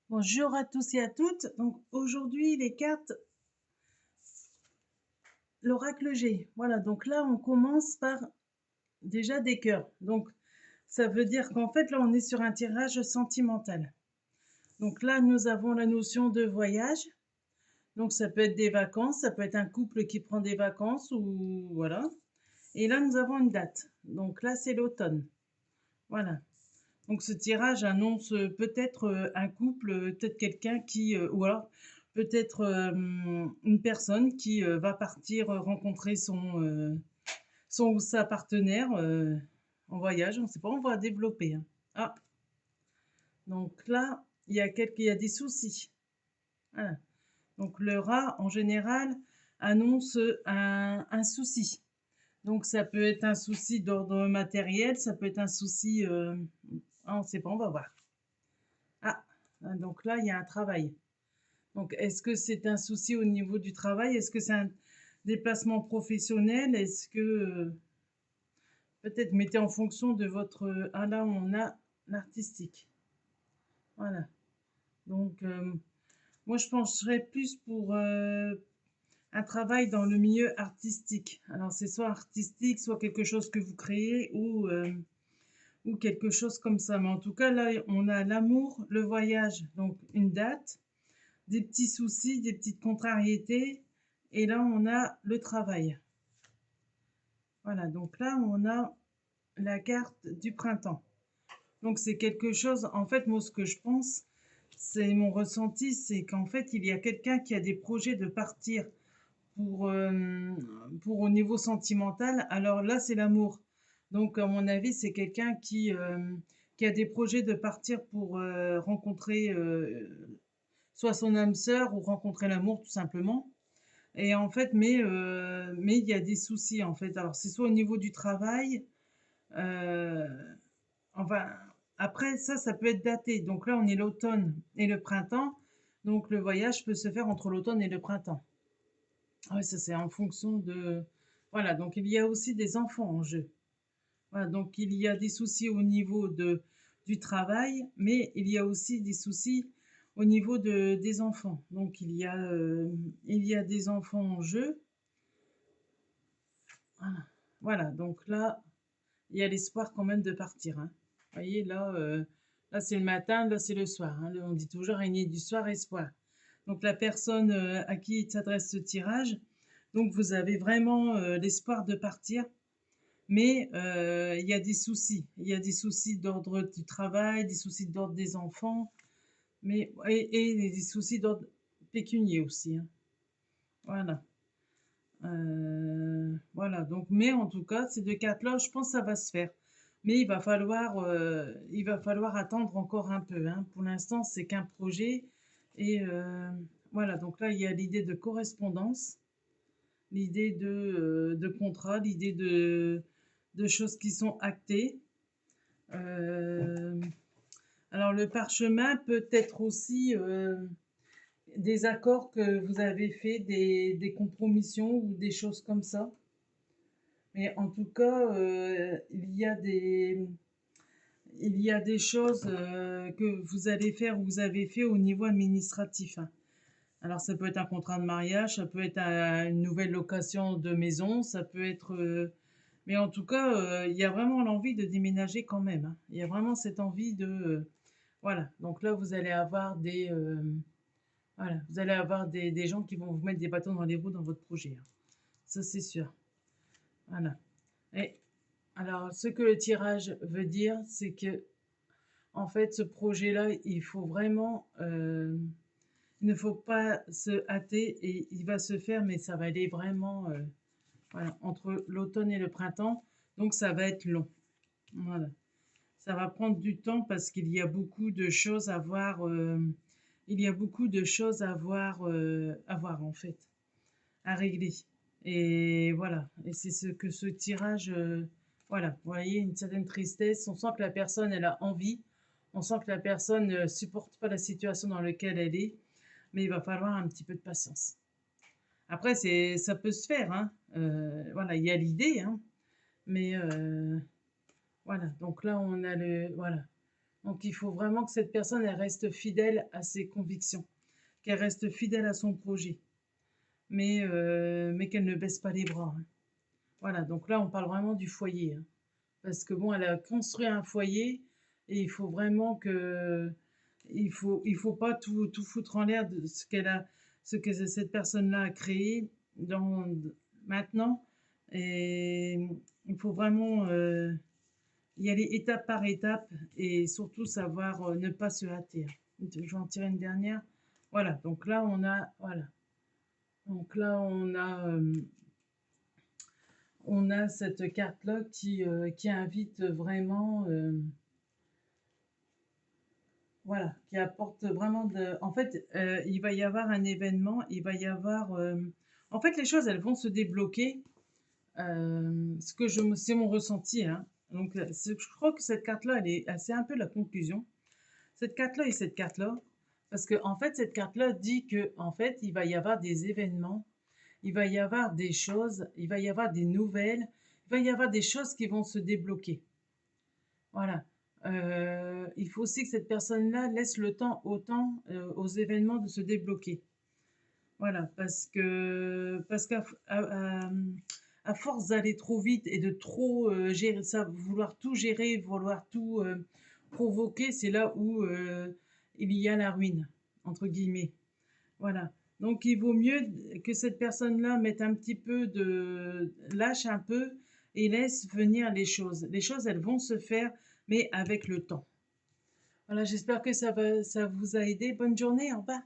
Bonjour à tous et à toutes. Donc aujourd'hui, les cartes, l'oracle G. Voilà, donc là, on commence par déjà des cœurs. Donc ça veut dire qu'en fait, là, on est sur un tirage sentimental. Donc là, nous avons la notion de voyage. Donc ça peut être des vacances, ça peut être un couple qui prend des vacances ou voilà. Et là, nous avons une date. Donc là, c'est l'automne. Voilà. Donc ce tirage annonce peut-être un couple, peut-être quelqu'un qui, ou alors peut-être une personne qui va partir rencontrer son ou sa partenaire en voyage. On ne sait pas, on va développer, hein. Ah, donc là, il y a des soucis. Voilà. Donc le rat, en général, annonce un souci. Donc ça peut être un souci d'ordre matériel, ça peut être un souci... on ne sait pas, on va voir. Ah, donc là, il y a un travail. Donc, est-ce que c'est un souci au niveau du travail? Est-ce que c'est un déplacement professionnel? Est-ce que peut-être mettez en fonction de votre... Ah là, on a l'artistique. Voilà. Donc, moi, je pencherais plus pour un travail dans le milieu artistique. Alors, c'est soit artistique, soit quelque chose que vous créez ou quelque chose comme ça. Mais en tout cas, là, on a l'amour, le voyage, donc une date, des petits soucis, des petites contrariétés. Et là, on a le travail. Voilà, donc là, on a la carte du printemps. Donc c'est quelque chose, en fait, moi, ce que je pense, c'est mon ressenti, c'est qu'en fait, il y a quelqu'un qui a des projets de partir pour, au niveau sentimental. Alors là, c'est l'amour. Donc, à mon avis, c'est quelqu'un qui a des projets de partir pour rencontrer soit son âme sœur ou rencontrer l'amour, tout simplement. Et en fait, mais il y a des soucis, en fait. Alors, c'est soit au niveau du travail, euh, enfin, après, ça peut être daté. Donc là, on est l'automne et le printemps. Donc, le voyage peut se faire entre l'automne et le printemps. Ah oui, ça, c'est en fonction de... Voilà, donc il y a aussi des enfants en jeu. Voilà, donc il y a des soucis au niveau du travail, mais il y a aussi des soucis au niveau des enfants. Donc il y a des enfants en jeu. Voilà. Voilà, donc là, il y a l'espoir quand même de partir, hein. Vous voyez, là c'est le matin, là c'est le soir, hein. On dit toujours régner du soir, espoir. Donc la personne à qui s'adresse ce tirage, donc vous avez vraiment l'espoir de partir, mais il y a des soucis. Il y a des soucis d'ordre du travail, des soucis d'ordre des enfants, et des soucis d'ordre pécunier aussi, hein. Voilà. Voilà, donc, mais en tout cas, ces deux cartes-là, je pense que ça va se faire. Mais il va falloir attendre encore un peu, hein. Pour l'instant, c'est qu'un projet. Et voilà, donc là, il y a l'idée de correspondance, l'idée de contrat, l'idée de choses qui sont actées. Euh, alors, le parchemin peut être aussi des accords que vous avez fait, des compromissions ou des choses comme ça. Mais en tout cas, il y a des choses que vous allez faire ou vous avez fait au niveau administratif, hein. Alors, ça peut être un contrat de mariage, ça peut être une nouvelle location de maison, ça peut être... mais en tout cas, il y a vraiment l'envie de déménager quand même, hein. Il y a vraiment cette envie de... voilà. Donc là, vous allez avoir voilà, vous allez avoir des gens qui vont vous mettre des bâtons dans les roues dans votre projet, hein. Ça, c'est sûr. Voilà. Et alors, ce que le tirage veut dire, c'est que, en fait, ce projet-là, il faut vraiment, il ne faut pas se hâter et il va se faire, mais ça va aller vraiment, voilà, entre l'automne et le printemps. Donc, ça va être long. Voilà. Ça va prendre du temps parce qu'il y a beaucoup de choses à voir. Il y a beaucoup de choses à voir en fait, à régler. Et voilà. Et c'est ce que ce tirage, voilà. Vous voyez, une certaine tristesse. On sent que la personne, elle a envie. On sent que la personne ne supporte pas la situation dans laquelle elle est. Mais il va falloir un petit peu de patience. Après, ça peut se faire, hein. Voilà, il y a l'idée, hein. Mais voilà. Donc là, on a le, voilà. Donc il faut vraiment que cette personne, elle reste fidèle à ses convictions, qu'elle reste fidèle à son projet, mais qu'elle ne baisse pas les bras, hein. Voilà, donc là, on parle vraiment du foyer, hein. Parce que bon, elle a construit un foyer et il faut vraiment que il faut pas tout foutre en l'air de ce que cette personne-là a créé dans maintenant. Et il faut vraiment y aller étape par étape et surtout savoir ne pas se hâter, hein. Je vais en tirer une dernière. Voilà, donc là on a voilà. Donc là on a cette carte-là qui invite vraiment voilà, qui apporte vraiment de en fait, il va y avoir un événement, il va y avoir, en fait, les choses, elles vont se débloquer, ce que je me c'est mon ressenti, hein. Donc, je crois que cette carte-là, c'est un peu la conclusion. Cette carte-là et cette carte-là, parce que en fait, cette carte-là dit que en fait, il va y avoir des événements, il va y avoir des choses, il va y avoir des nouvelles, il va y avoir des choses qui vont se débloquer. Voilà. Il faut aussi que cette personne-là laisse le temps aux événements de se débloquer. Voilà, parce qu'à force d'aller trop vite et de trop gérer ça, vouloir tout gérer, vouloir tout provoquer, c'est là où il y a la ruine, entre guillemets. Voilà. Donc il vaut mieux que cette personne-là mette un petit peu lâche un peu et laisse venir les choses. Les choses, elles vont se faire, mais avec le temps. Voilà, j'espère que ça vous a aidé. Bonne journée, au revoir.